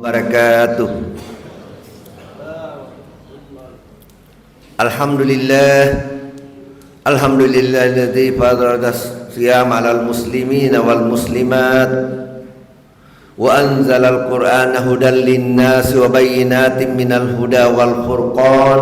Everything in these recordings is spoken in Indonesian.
wabarakatuh. Alhamdulilladzi farada siyam 'alal muslimina wal muslimat wa anzala al-Qur'ana hudan lin-nasi wa bayyinatin minal huda wal furqan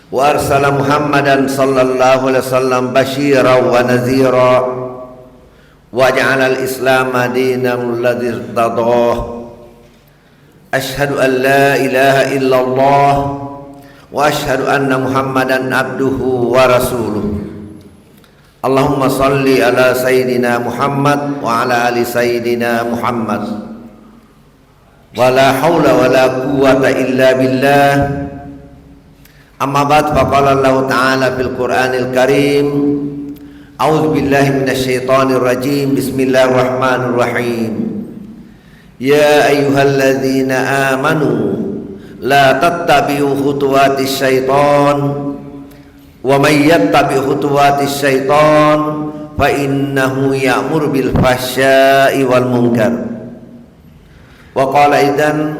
wa arsala Muhammadan sallallahu alaihi wasallam basyiran wa nadhira wa ja'ala al-Islam dinan alladzi irtadah. Asyhadu an la ilaha illallah wa asyhadu anna Muhammadan abduhu wa rasuluh. Allahumma salli ala sayyidina Muhammad wa ala ali sayyidina Muhammad. Wa la hawla wa la quwwata illa billah. Amma ba'd, faqala Allah ta'ala fil Qur'anil Karim. A'udzu billahi minasy syaithanir rajim. Bismillahirrahmanirrahim. Ya ayyuhalladzina amanu la tattabi'u khutuwatis syaitan wa may yattabi' khutuwatis syaitan fa innahu ya'muru bil fahsya'i wal munkar. Wa qala aidan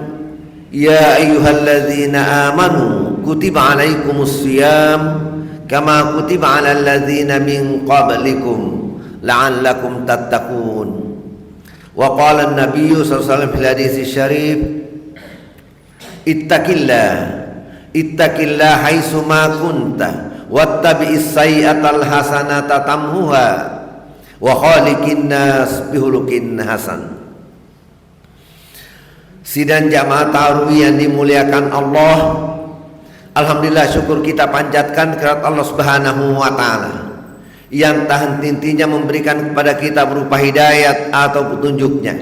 ya ayyuhalladzina amanu kutiba 'alaikumus shiyam kama kutiba 'alal ladzina min qablikum la'allakum tattaqun. Wa qala an-nabiyyu sallallahu alaihi wasallam fil hadits syarif ittaqillah haitsu ma kunta wattabi'is sayyi'atal hasanata tamhuha wa khaliqin nas bihulukin hasan. Sidang jamaah tarawih yang dimuliakan Allah, alhamdulillah, syukur kita panjatkan kepada Allah Subhanahu wa taala yang tak henti-hentinya memberikan kepada kita berupa hidayat atau petunjuknya,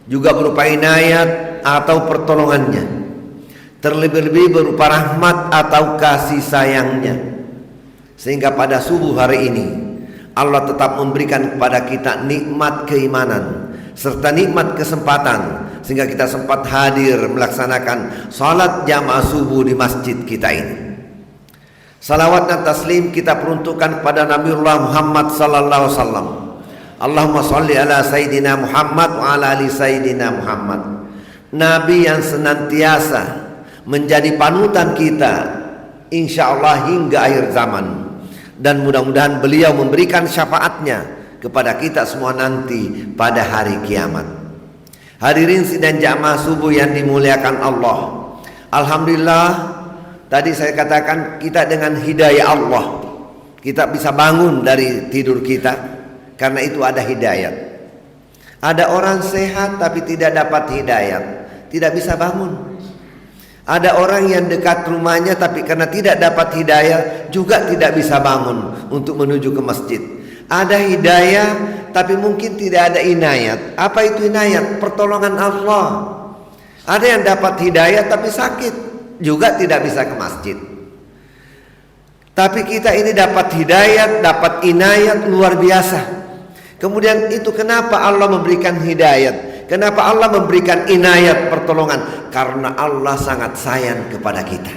juga berupa inayat atau pertolongannya, terlebih-lebih berupa rahmat atau kasih sayangnya, sehingga pada subuh hari ini Allah tetap memberikan kepada kita nikmat keimanan serta nikmat kesempatan sehingga kita sempat hadir melaksanakan salat jamaah subuh di masjid kita ini. Salawat dan taslim kita peruntukkan kepada Nabiullah Muhammad sallallahu alaihi wasallam. Allahumma sholli ala sayyidina Muhammad wa ala ali sayyidina Muhammad. Nabi yang senantiasa menjadi panutan kita insyaallah hingga akhir zaman, dan mudah-mudahan beliau memberikan syafaatnya kepada kita semua nanti pada hari kiamat. Hadirin sidang jamaah subuh yang dimuliakan Allah, alhamdulillah, tadi saya katakan kita dengan hidayah Allah kita bisa bangun dari tidur kita, karena itu ada hidayat. Ada orang sehat tapi tidak dapat hidayat, tidak bisa bangun. Ada orang yang dekat rumahnya tapi karena tidak dapat hidayah juga tidak bisa bangun untuk menuju ke masjid. Ada hidayah tapi mungkin tidak ada inayat. Apa itu inayat? Pertolongan Allah. Ada yang dapat hidayah tapi sakit, juga tidak bisa ke masjid. Tapi kita ini dapat hidayat, dapat inayat luar biasa. Kemudian itu kenapa Allah memberikan hidayat? Kenapa Allah memberikan inayat, pertolongan? Karena Allah sangat sayang kepada kita.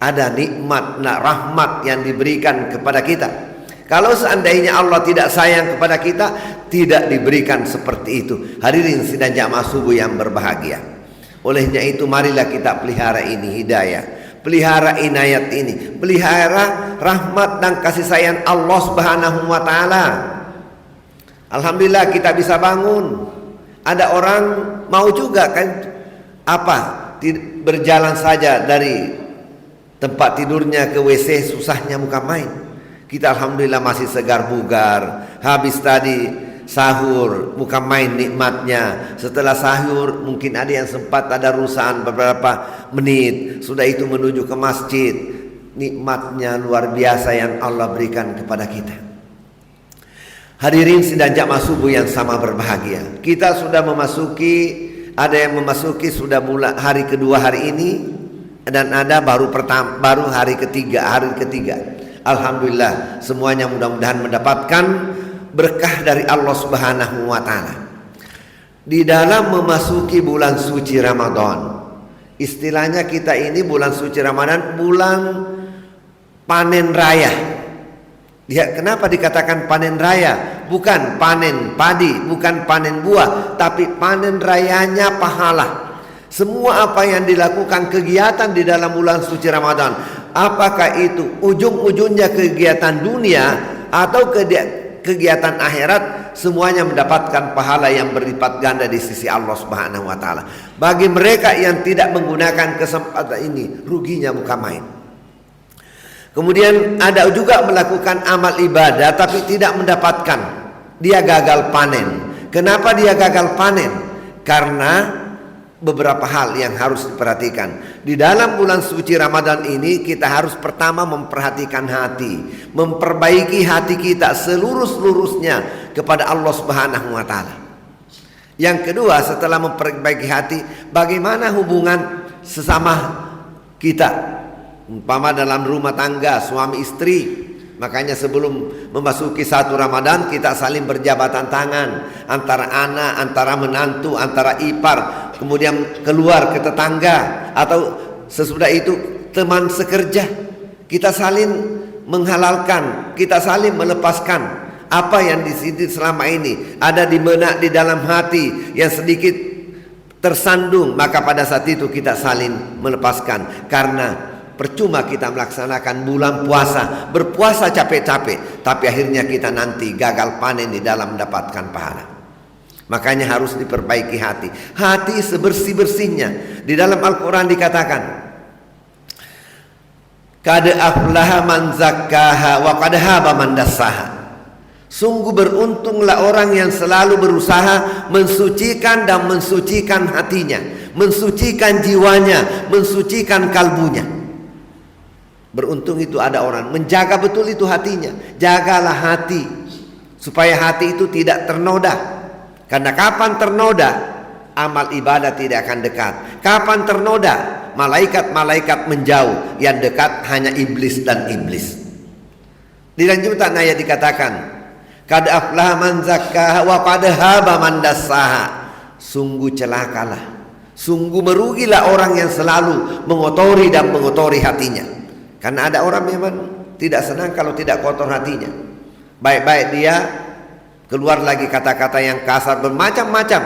Ada nikmat, rahmat yang diberikan kepada kita. Kalau seandainya Allah tidak sayang kepada kita, tidak diberikan seperti itu. Hadirin sidang jamaah subuh yang berbahagia. Olehnya itu marilah kita pelihara ini hidayah, pelihara inayat ini, pelihara rahmat dan kasih sayang Allah Subhanahu wa taala. Alhamdulillah kita bisa bangun. Ada orang mau juga kan berjalan saja dari tempat tidurnya ke WC susahnya muka main. Kita alhamdulillah masih segar bugar. Habis tadi sahur, bukan main nikmatnya. Setelah sahur mungkin ada yang sempat ada rusaan beberapa menit, sudah itu menuju ke masjid. Nikmatnya luar biasa yang Allah berikan kepada kita. Hadirin sidang jamaah subuh yang sama berbahagia, kita sudah memasuki, ada yang memasuki sudah mulai hari kedua hari ini, dan ada baru hari ketiga. Alhamdulillah, semuanya mudah-mudahan mendapatkan berkah dari Allah Subhanahu wa taala. Di dalam memasuki bulan suci Ramadan, istilahnya kita ini bulan suci Ramadan bulan panen raya. Kenapa dikatakan panen raya? Bukan panen padi, bukan panen buah, tapi panen rayanya pahala. Semua apa yang dilakukan kegiatan di dalam bulan suci Ramadan, apakah itu ujung-ujungnya kegiatan dunia atau kegiatan akhirat, semuanya mendapatkan pahala yang berlipat ganda di sisi Allah Subhanahu wa taala. Bagi mereka yang tidak menggunakan kesempatan ini, ruginya bukan main. Kemudian ada juga melakukan amal ibadah tapi tidak mendapatkan, dia gagal panen. Kenapa dia gagal panen? Karena beberapa hal yang harus diperhatikan. Di dalam bulan suci Ramadan ini kita harus pertama memperhatikan hati, memperbaiki hati kita seluruh-seluruhnya kepada Allah Subhanahu wa taala. Yang kedua, setelah memperbaiki hati, bagaimana hubungan sesama kita? Umpama dalam rumah tangga suami istri, makanya sebelum memasuki satu Ramadan kita saling berjabatan tangan, antara anak, antara menantu, antara ipar, kemudian keluar ke tetangga, atau sesudah itu teman sekerja. Kita saling menghalalkan, kita saling melepaskan apa yang di sini selama ini ada di benak, di dalam hati yang sedikit tersandung, maka pada saat itu kita saling melepaskan. Karena percuma kita melaksanakan bulan puasa, berpuasa capek-capek, tapi akhirnya kita nanti gagal panen di dalam mendapatkan pahala. Makanya harus diperbaiki hati. Hati sebersih-bersihnya. Di dalam Al-Quran dikatakan, qad aflaha man zakkaha wa qad haba man dassaha. Sungguh beruntunglah orang yang selalu berusaha mensucikan dan mensucikan hatinya, mensucikan jiwanya, mensucikan kalbunya. Beruntung itu ada orang menjaga betul itu hatinya. Jagalah hati supaya hati itu tidak ternoda. Karena kapan ternoda, amal ibadah tidak akan dekat. Kapan ternoda, malaikat-malaikat menjauh. Yang dekat hanya iblis dan iblis. Di lanjutan ayat dikatakan, qad aflaha man zakkaha wa qad haba man dassaha. Sungguh celakalah, sungguh merugilah orang yang selalu mengotori dan mengotori hatinya. Karena ada orang memang tidak senang kalau tidak kotor hatinya. Baik-baik dia keluar lagi kata-kata yang kasar bermacam-macam.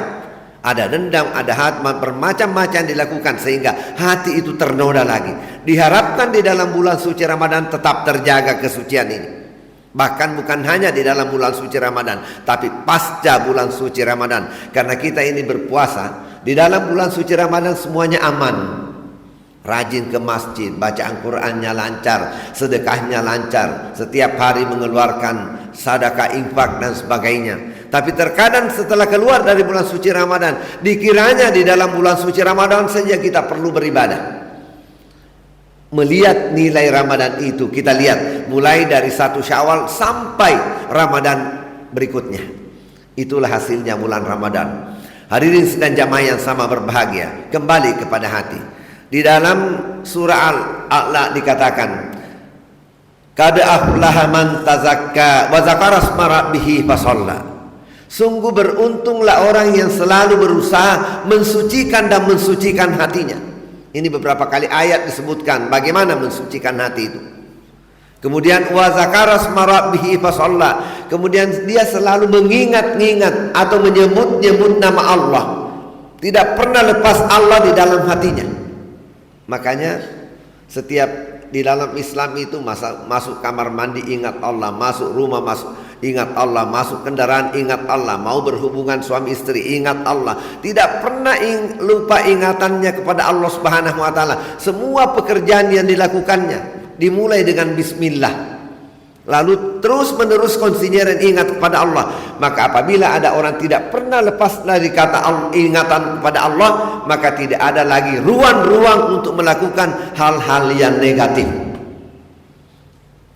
Ada dendam, ada hatmat, bermacam-macam dilakukan sehingga hati itu ternoda lagi. Diharapkan di dalam bulan suci Ramadan tetap terjaga kesucian ini. Bahkan bukan hanya di dalam bulan suci Ramadan, tapi pasca bulan suci Ramadan. Karena kita ini berpuasa, di dalam bulan suci Ramadan semuanya aman. Rajin ke masjid, bacaan Qur'annya lancar, sedekahnya lancar, setiap hari mengeluarkan sedekah, infak dan sebagainya. Tapi terkadang setelah keluar dari bulan suci Ramadan, dikiranya di dalam bulan suci Ramadan saja kita perlu beribadah. Melihat nilai Ramadan itu, kita lihat mulai dari 1 Syawal sampai Ramadan berikutnya. Itulah hasilnya bulan Ramadan. Hadirin dan jamaah yang sama berbahagia, kembali kepada hati. Di dalam surah Al-A'la dikatakan, qad aflaha man tazakka wa zakara asma rabbih fasalla. Sungguh beruntunglah orang yang selalu berusaha mensucikan dan mensucikan hatinya. Ini beberapa kali ayat disebutkan bagaimana mensucikan hati itu. Kemudian wa zakara asma rabbih fasalla. Kemudian dia selalu mengingat-ingat atau menyebut-nyebut nama Allah. Tidak pernah lepas Allah di dalam hatinya. Makanya setiap di dalam Islam itu masuk kamar mandi ingat Allah, masuk rumah ingat Allah, masuk kendaraan ingat Allah, mau berhubungan suami istri ingat Allah. Tidak pernah lupa ingatannya kepada Allah Subhanahu wa taala. Semua pekerjaan yang dilakukannya dimulai dengan bismillah. Lalu terus menerus konsinyeren ingat kepada Allah. Maka apabila ada orang tidak pernah lepas dari kata ingatan kepada Allah, maka tidak ada lagi ruang-ruang untuk melakukan hal-hal yang negatif.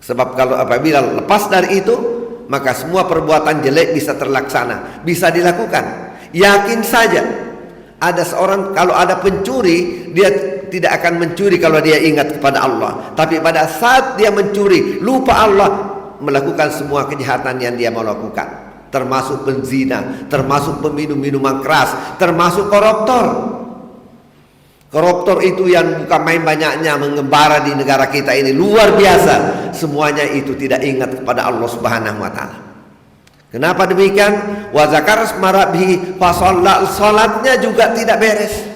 Sebab kalau apabila lepas dari itu, maka semua perbuatan jelek bisa terlaksana, bisa dilakukan. Yakin saja ada seorang, kalau ada pencuri, dia tidak akan mencuri kalau dia ingat kepada Allah. Tapi pada saat dia mencuri, lupa Allah, melakukan semua kejahatan yang dia mau lakukan, termasuk penzina, termasuk peminum minuman keras, termasuk koruptor. Koruptor itu yang bukan main banyaknya mengembara di negara kita ini luar biasa. Semuanya itu tidak ingat kepada Allah Subhanahu wa taala. Kenapa demikian? Wa zakara isma rabbih fa salatnya juga tidak beres.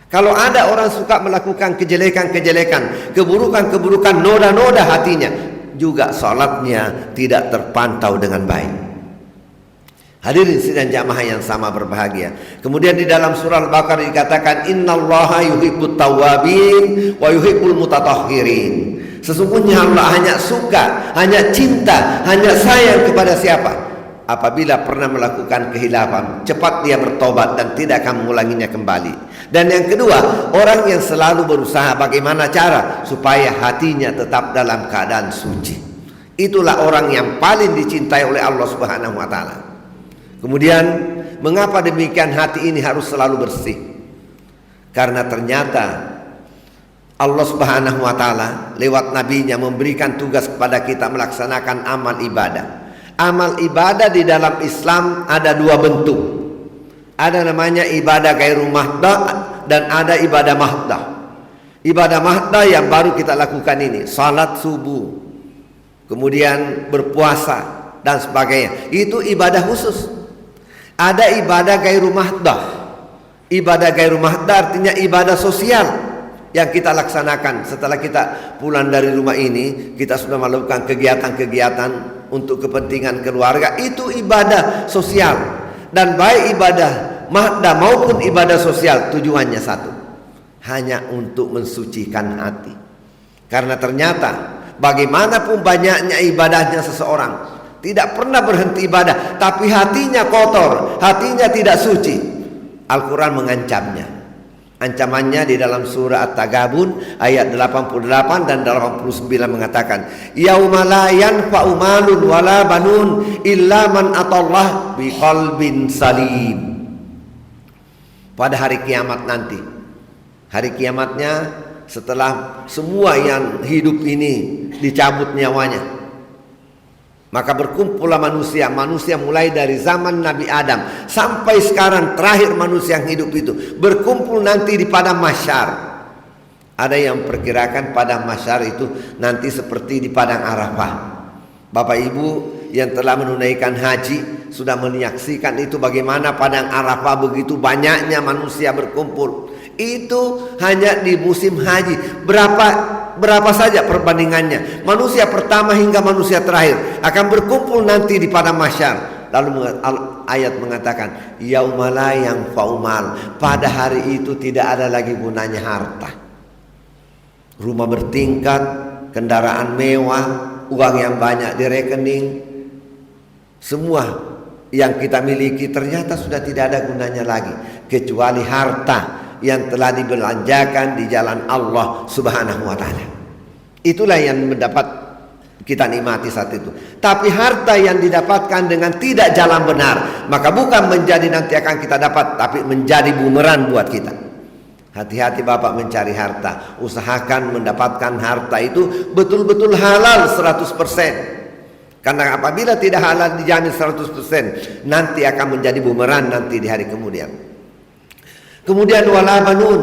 Kalau ada orang suka melakukan kejelekan-kejelekan, keburukan-keburukan, noda-noda hatinya, juga salatnya tidak terpantau dengan baik. Hadirin sidang jamaah yang sama berbahagia. Kemudian di dalam surah Al-Baqarah dikatakan innallaha yuhibbut tawwabin wa yuhibbul mutatahhirin. Sesungguhnya Allah hanya suka, hanya cinta, hanya sayang kepada siapa? Apabila pernah melakukan kehilapan, cepat dia bertobat dan tidak akan mengulanginya kembali. Dan yang kedua, orang yang selalu berusaha bagaimana cara supaya hatinya tetap dalam keadaan suci. Itulah orang yang paling dicintai oleh Allah Subhanahu wa taala. Kemudian mengapa demikian hati ini harus selalu bersih? Karena ternyata Allah Subhanahu wa taala lewat nabinya memberikan tugas kepada kita melaksanakan amal ibadah. Amal ibadah di dalam Islam ada dua bentuk. Ada namanya ibadah ghairu mahdah dan ada ibadah mahdah. Ibadah mahdah yang baru kita lakukan ini, salat subuh, kemudian berpuasa dan sebagainya. Itu ibadah khusus. Ada ibadah ghairu mahdah. Ibadah ghairu mahdah artinya ibadah sosial yang kita laksanakan setelah kita pulang dari rumah ini, kita sudah melakukan kegiatan-kegiatan untuk kepentingan keluarga. Itu ibadah sosial. Dan baik ibadah mahdah maupun ibadah sosial tujuannya satu, hanya untuk mensucikan hati. Karena ternyata bagaimanapun banyaknya ibadahnya seseorang, tidak pernah berhenti ibadah, tapi hatinya kotor, hatinya tidak suci, Al-Quran mengancamnya. Ancamannya di dalam surah At-Tagabun ayat 88 dan 89 mengatakan, yauma la yanfa'u malun wala banun illa man atallah biqalbin salim. Pada hari kiamat nanti, hari kiamatnya setelah semua yang hidup ini dicabut nyawanya, maka berkumpullah manusia mulai dari zaman Nabi Adam sampai sekarang terakhir manusia yang hidup itu berkumpul nanti di padang mahsyar. Ada yang perkirakan padang mahsyar itu nanti seperti di padang Arafah. Bapak Ibu yang telah menunaikan haji sudah menyaksikan itu bagaimana padang Arafah begitu banyaknya manusia berkumpul. Itu hanya di musim haji. Berapa saja perbandingannya. Manusia pertama hingga manusia terakhir akan berkumpul nanti di padang mahsyar. Lalu ayat mengatakan yaumala yang faumal. Pada hari itu tidak ada lagi gunanya harta. Rumah bertingkat, kendaraan mewah, uang yang banyak di rekening, semua yang kita miliki ternyata sudah tidak ada gunanya lagi, kecuali harta yang telah dibelanjakan di jalan Allah Subhanahu wa taala. Itulah yang mendapat kita nikmati saat itu. Tapi harta yang didapatkan dengan tidak jalan benar, maka bukan menjadi nanti akan kita dapat, tapi menjadi bumerang buat kita. Hati-hati Bapak mencari harta. Usahakan mendapatkan harta itu betul-betul halal 100%. Karena apabila tidak halal dijamin 100%, nanti akan menjadi bumerang nanti di hari kemudian. Kemudian wala banun,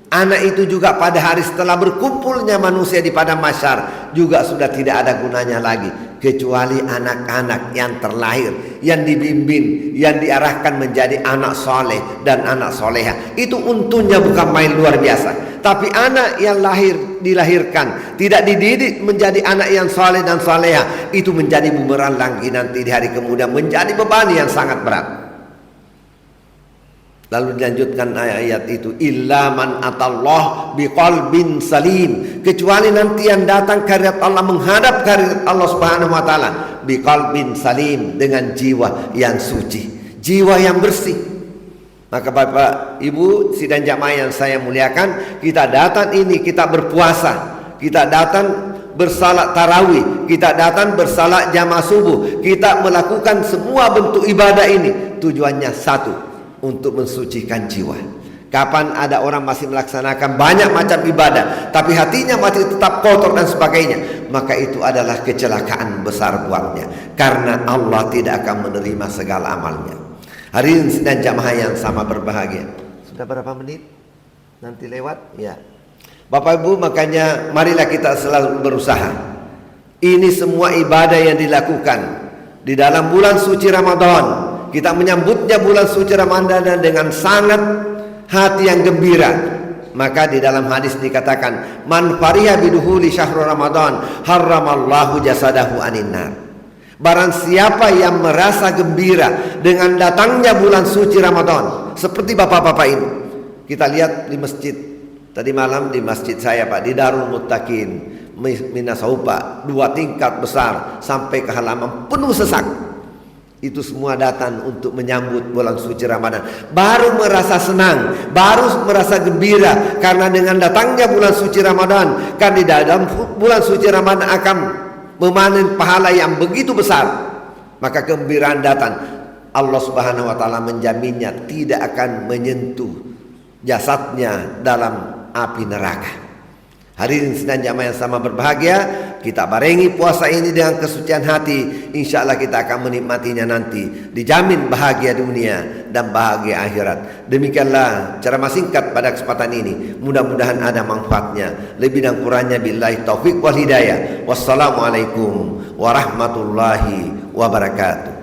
anak itu juga pada hari setelah berkumpulnya manusia di padang mahsyar juga sudah tidak ada gunanya lagi, kecuali anak-anak yang terlahir, yang dibimbing, yang diarahkan menjadi anak soleh dan anak soleha. Itu untungnya bukan main luar biasa. Tapi anak yang dilahirkan tidak dididik menjadi anak yang soleh dan soleha, itu menjadi bumerang lagi nanti di hari kemudian, menjadi beban yang sangat berat. Lalu dilanjutkan ayat itu, illa man atallah biqalbin salim, kecuali nanti yang datang kehadirat Allah, menghadap kehadirat Allah Subhanahu wa taala biqalbin salim, dengan jiwa yang suci, jiwa yang bersih. Maka Bapak Ibu sidang jamaah yang saya muliakan, kita datang ini, kita berpuasa, kita datang bersalat tarawih, kita datang bersalat jamaah subuh, kita melakukan semua bentuk ibadah ini tujuannya satu, untuk mensucikan jiwa. Kapan ada orang masih melaksanakan banyak macam ibadah tapi hatinya masih tetap kotor dan sebagainya, maka itu adalah kecelakaan besar buatnya, karena Allah tidak akan menerima segala amalnya. Hari ini dan jamaah yang sama berbahagia. Sudah berapa menit? Nanti lewat ya. Bapak Ibu, makanya marilah kita selalu berusaha. Ini semua ibadah yang dilakukan di dalam bulan suci Ramadan. Kita menyambutnya bulan suci Ramadan dengan sangat hati yang gembira. Maka di dalam hadis dikatakan, man fariha biduhuli syahrul Ramadan harramallahu jasadahu anin nar. Barang siapa yang merasa gembira dengan datangnya bulan suci Ramadan, seperti bapak-bapak ini. Kita lihat di masjid tadi malam, di masjid saya Pak, di Darul Muttaqin Minasaupa, 2 tingkat besar sampai ke halaman penuh sesak. Itu semua datang untuk menyambut bulan suci Ramadan. Baru merasa senang, baru merasa gembira karena dengan datangnya bulan suci Ramadan, kan di dalam bulan suci Ramadan akan memanen pahala yang begitu besar. Maka kegembiraan datang. Allah Subhanahu wa taala menjaminnya tidak akan menyentuh jasadnya dalam api neraka. Hadirin sedang jamaah yang sama berbahagia, kita barengi puasa ini dengan kesucian hati. Insya Allah kita akan menikmatinya nanti, dijamin bahagia dunia dan bahagia akhirat. Demikianlah ceramah singkat pada kesempatan ini. Mudah-mudahan ada manfaatnya. Lebih dan kurangnya billahi taufik wal hidayah. Wassalamualaikum warahmatullahi wabarakatuh.